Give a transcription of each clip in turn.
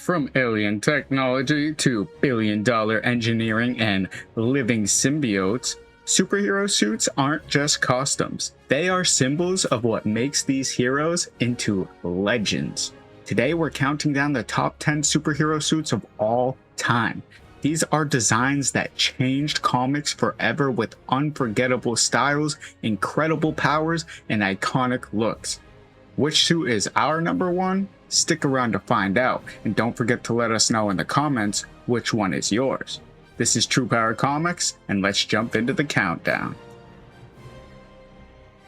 From alien technology to billion-dollar engineering and living symbiotes, superhero suits aren't just costumes. They are symbols of what makes these heroes into legends. Today we're counting down the top 10 superhero suits of all time. These are designs that changed comics forever with unforgettable styles, incredible powers, and iconic looks. Which suit is our number one? Stick around to find out, and don't forget to let us know in the comments which one is yours. This is True Power Comics, and let's jump into the countdown.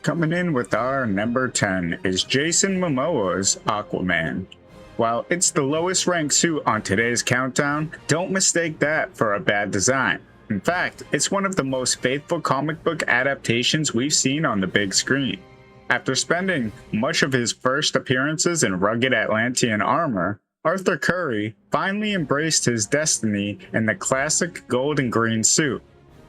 Coming in with our number 10 is Jason Momoa's Aquaman. While it's the lowest ranked suit on today's countdown, don't mistake that for a bad design. In fact, it's one of the most faithful comic book adaptations we've seen on the big screen. After spending much of his first appearances in rugged Atlantean armor, Arthur Curry finally embraced his destiny in the classic gold and green suit.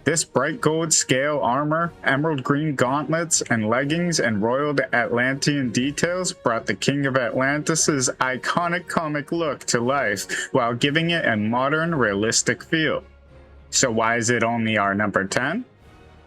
This bright gold scale armor, emerald green gauntlets, and leggings and royal Atlantean details brought the King of Atlantis' iconic comic look to life while giving it a modern, realistic feel. So why is it only our number 10?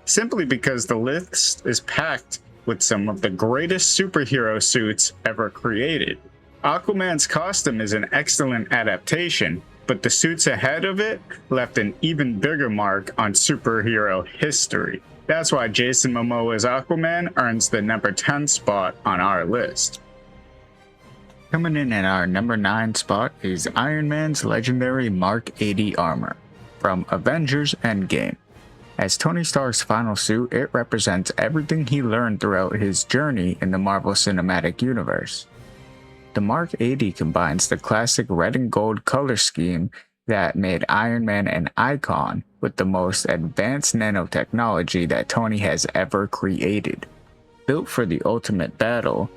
Simply because the list is packed with some of the greatest superhero suits ever created. Aquaman's costume is an excellent adaptation, but the suits ahead of it left an even bigger mark on superhero history. That's why Jason Momoa's Aquaman earns the number 10 spot on our list. Coming in at our number 9 spot is Iron Man's legendary Mark 80 armor from Avengers Endgame. As Tony Stark's final suit, it represents everything he learned throughout his journey in the Marvel Cinematic Universe. The Mark 80 combines the classic red and gold color scheme that made Iron Man an icon with the most advanced nanotechnology that Tony has ever created. Built for the ultimate battle,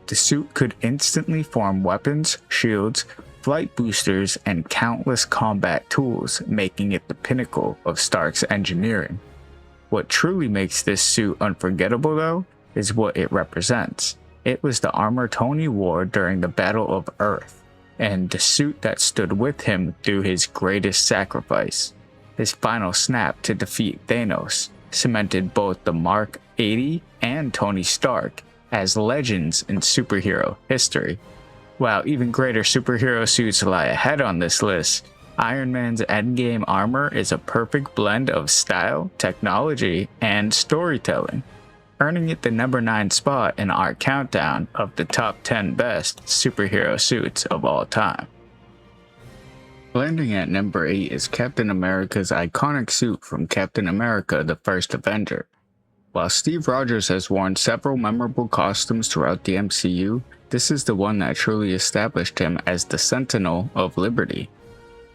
the suit could instantly form weapons, shields, flight boosters, and countless combat tools, making it the pinnacle of Stark's engineering. What truly makes this suit unforgettable, though, is what it represents. It was the armor Tony wore during the Battle of Earth, and the suit that stood with him through his greatest sacrifice. His final snap to defeat Thanos cemented both the Mark 80 and Tony Stark as legends in superhero history. While even greater superhero suits lie ahead on this list, Iron Man's Endgame armor is a perfect blend of style, technology, and storytelling, earning it the number 9 spot in our countdown of the top 10 best superhero suits of all time. Landing at number 8 is Captain America's iconic suit from Captain America: The First Avenger. While Steve Rogers has worn several memorable costumes throughout the MCU, this is the one that truly established him as the Sentinel of Liberty.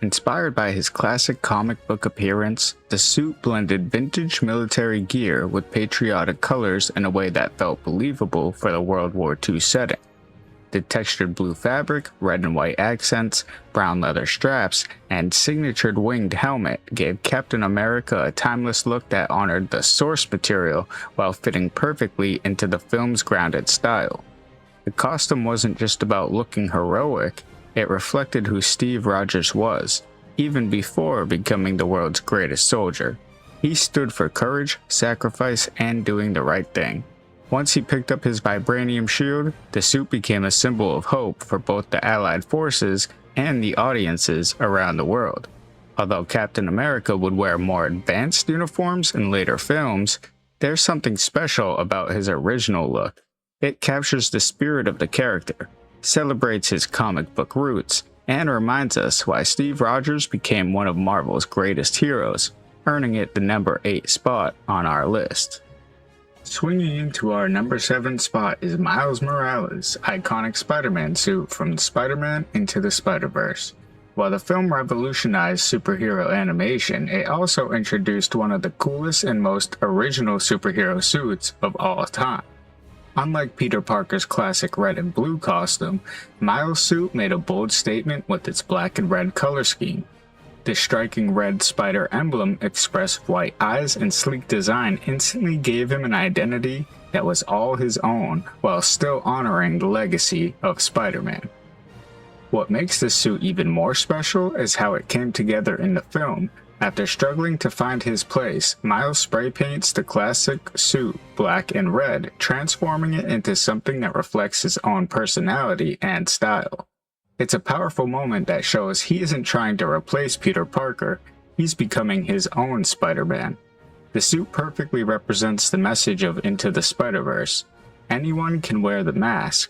Inspired by his classic comic book appearance, the suit blended vintage military gear with patriotic colors in a way that felt believable for the World War II setting. The textured blue fabric, red and white accents, brown leather straps, and signatured winged helmet gave Captain America a timeless look that honored the source material while fitting perfectly into the film's grounded style. The costume wasn't just about looking heroic, it reflected who Steve Rogers was, even before becoming the world's greatest soldier. He stood for courage, sacrifice, and doing the right thing. Once he picked up his vibranium shield, the suit became a symbol of hope for both the Allied forces and the audiences around the world. Although Captain America would wear more advanced uniforms in later films, there's something special about his original look. It captures the spirit of the character, celebrates his comic book roots, and reminds us why Steve Rogers became one of Marvel's greatest heroes, earning it the number 8 spot on our list. Swinging into our number 7 spot is Miles Morales' iconic Spider-Man suit from Spider-Man Into the Spider-Verse. While the film revolutionized superhero animation, it also introduced one of the coolest and most original superhero suits of all time. Unlike Peter Parker's classic red and blue costume, Miles' suit made a bold statement with its black and red color scheme. The striking red spider emblem expressed white eyes and sleek design instantly gave him an identity that was all his own while still honoring the legacy of Spider-Man. What makes this suit even more special is how it came together in the film. After struggling to find his place, Miles spray paints the classic suit black and red, transforming it into something that reflects his own personality and style. It's a powerful moment that shows he isn't trying to replace Peter Parker, he's becoming his own Spider-Man. The suit perfectly represents the message of Into the Spider-Verse. Anyone can wear the mask.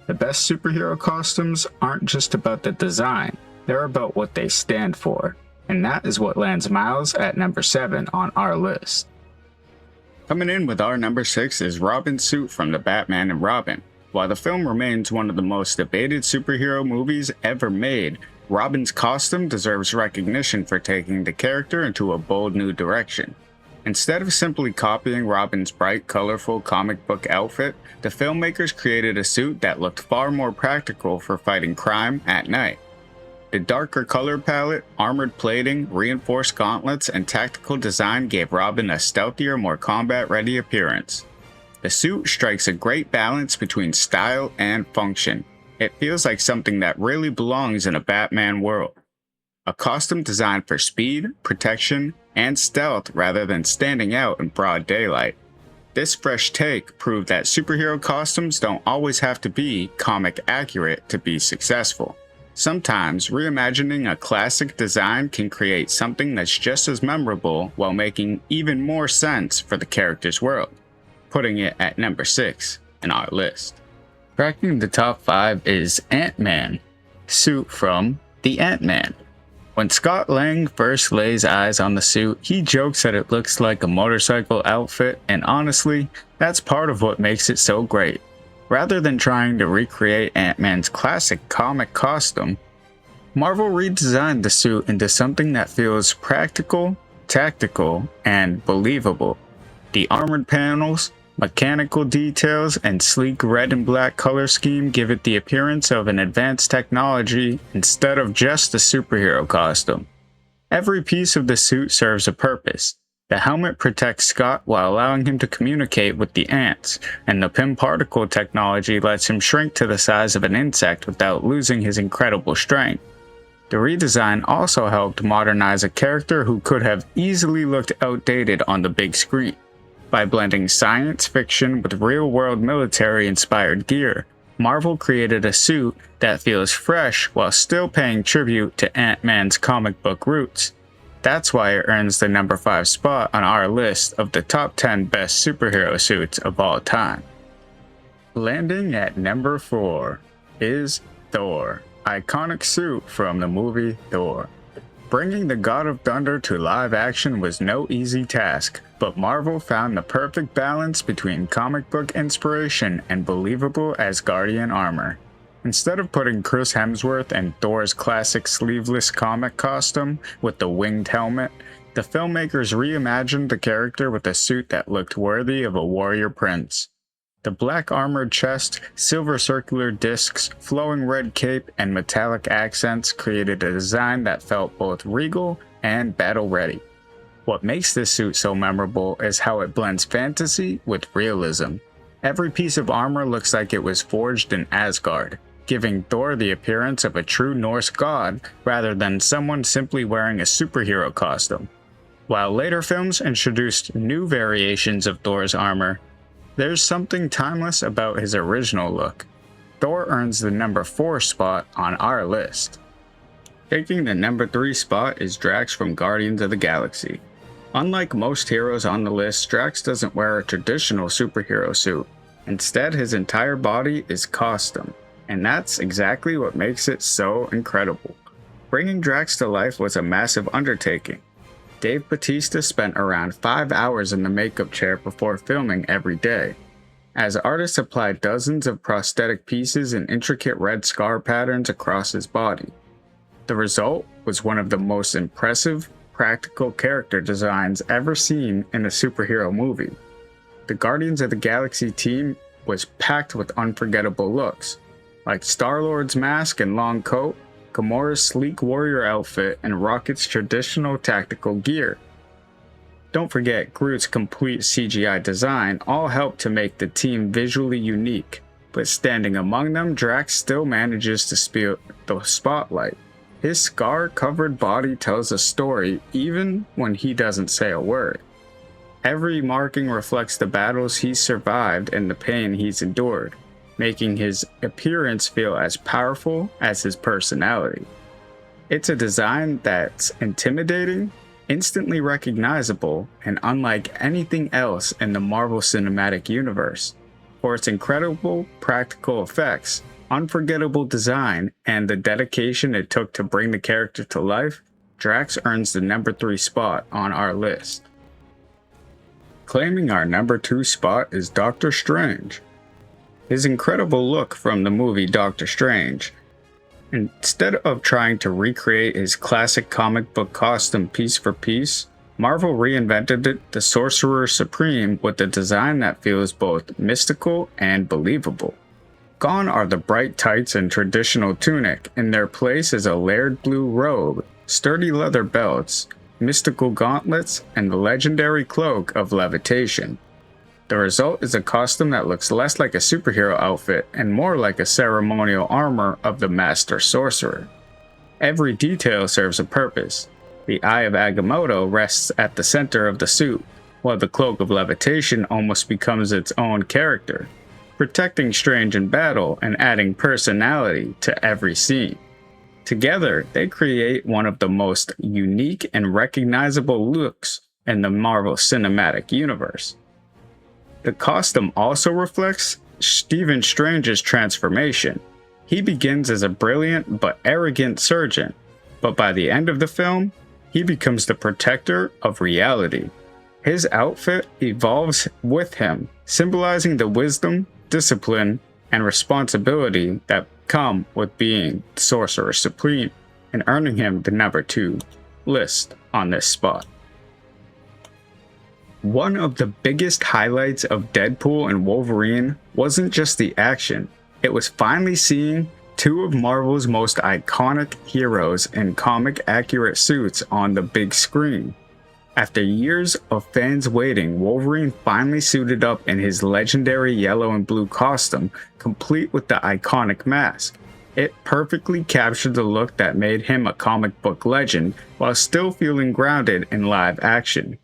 The best superhero costumes aren't just about the design, they're about what they stand for. And that is what lands Miles at number 7 on our list. Coming in with our number 6 is Robin's suit from the Batman and Robin. While the film remains one of the most debated superhero movies ever made, Robin's costume deserves recognition for taking the character into a bold new direction. Instead of simply copying Robin's bright, colorful comic book outfit, the filmmakers created a suit that looked far more practical for fighting crime at night. The darker color palette, armored plating, reinforced gauntlets, and tactical design gave Robin a stealthier, more combat-ready appearance. The suit strikes a great balance between style and function. It feels like something that really belongs in a Batman world. A costume designed for speed, protection, and stealth rather than standing out in broad daylight. This fresh take proved that superhero costumes don't always have to be comic accurate to be successful. Sometimes, reimagining a classic design can create something that's just as memorable while making even more sense for the character's world, putting it at number 6 in our list. Cracking the top 5 is Ant-Man, suit from The Ant-Man. When Scott Lang first lays eyes on the suit, he jokes that it looks like a motorcycle outfit, and honestly, that's part of what makes it so great. Rather than trying to recreate Ant-Man's classic comic costume, Marvel redesigned the suit into something that feels practical, tactical, and believable. The armored panels, mechanical details, and sleek red and black color scheme give it the appearance of an advanced technology instead of just a superhero costume. Every piece of the suit serves a purpose. The helmet protects Scott while allowing him to communicate with the ants, and the Pym particle technology lets him shrink to the size of an insect without losing his incredible strength. The redesign also helped modernize a character who could have easily looked outdated on the big screen. By blending science fiction with real-world military-inspired gear, Marvel created a suit that feels fresh while still paying tribute to Ant-Man's comic book roots. That's why it earns the number 5 spot on our list of the top 10 best superhero suits of all time. Landing at number 4 is Thor, iconic suit from the movie Thor. Bringing the God of Thunder to live action was no easy task, but Marvel found the perfect balance between comic book inspiration and believable Asgardian armor. Instead of putting Chris Hemsworth in Thor's classic sleeveless comic costume with the winged helmet, the filmmakers reimagined the character with a suit that looked worthy of a warrior prince. The black armored chest, silver circular discs, flowing red cape, and metallic accents created a design that felt both regal and battle-ready. What makes this suit so memorable is how it blends fantasy with realism. Every piece of armor looks like it was forged in Asgard, giving Thor the appearance of a true Norse god rather than someone simply wearing a superhero costume. While later films introduced new variations of Thor's armor, there's something timeless about his original look. Thor earns the number 4 spot on our list. Taking the number 3 spot is Drax from Guardians of the Galaxy. Unlike most heroes on the list, Drax doesn't wear a traditional superhero suit. Instead, his entire body is costume, and that's exactly what makes it so incredible. Bringing Drax to life was a massive undertaking. Dave Bautista spent around 5 hours in the makeup chair before filming every day, as artists applied dozens of prosthetic pieces and intricate red scar patterns across his body. The result was one of the most impressive, practical character designs ever seen in a superhero movie. The Guardians of the Galaxy team was packed with unforgettable looks, like Star-Lord's mask and long coat, Gamora's sleek warrior outfit, and Rocket's traditional tactical gear. Don't forget Groot's complete CGI design all helped to make the team visually unique, but standing among them, Drax still manages to steal the spotlight. His scar-covered body tells a story even when he doesn't say a word. Every marking reflects the battles he's survived and the pain he's endured, making his appearance feel as powerful as his personality. It's a design that's intimidating, instantly recognizable, and unlike anything else in the Marvel Cinematic Universe. For its incredible practical effects, unforgettable design, and the dedication it took to bring the character to life, Drax earns the number 3 spot on our list. Claiming our number 2 spot is Doctor Strange. His incredible look from the movie Doctor Strange. Instead of trying to recreate his classic comic book costume piece for piece, Marvel reinvented the Sorcerer Supreme with a design that feels both mystical and believable. Gone are the bright tights and traditional tunic, in their place is a layered blue robe, sturdy leather belts, mystical gauntlets, and the legendary cloak of levitation. The result is a costume that looks less like a superhero outfit and more like a ceremonial armor of the Master Sorcerer. Every detail serves a purpose. The Eye of Agamotto rests at the center of the suit, while the Cloak of Levitation almost becomes its own character, protecting Strange in battle and adding personality to every scene. Together, they create one of the most unique and recognizable looks in the Marvel Cinematic Universe. The costume also reflects Stephen Strange's transformation. He begins as a brilliant but arrogant surgeon, but by the end of the film, he becomes the protector of reality. His outfit evolves with him, symbolizing the wisdom, discipline, and responsibility that come with being Sorcerer Supreme, and earning him the number 2 list on this spot. One of the biggest highlights of Deadpool and Wolverine wasn't just the action, it was finally seeing 2 of Marvel's most iconic heroes in comic-accurate suits on the big screen. After years of fans waiting, Wolverine finally suited up in his legendary yellow and blue costume, complete with the iconic mask. It perfectly captured the look that made him a comic book legend while still feeling grounded in live action.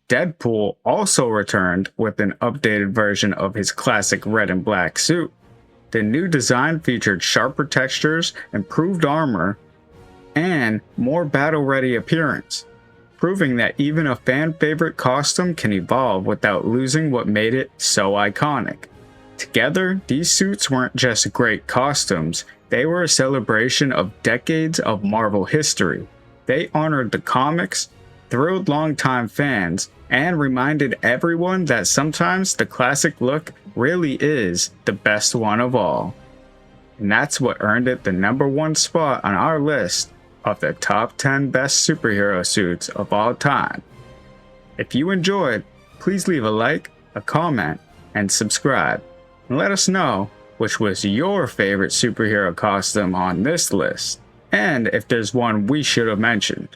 Deadpool also returned with an updated version of his classic red and black suit. The new design featured sharper textures, improved armor, and more battle-ready appearance, proving that even a fan-favorite costume can evolve without losing what made it so iconic. Together, these suits weren't just great costumes, they were a celebration of decades of Marvel history. They honored the comics, thrilled longtime fans, and reminded everyone that sometimes the classic look really is the best one of all. And that's what earned it the number 1 spot on our list of the top 10 best superhero suits of all time. If you enjoyed, please leave a like, a comment, and subscribe, and let us know which was your favorite superhero costume on this list, and if there's one we should have mentioned.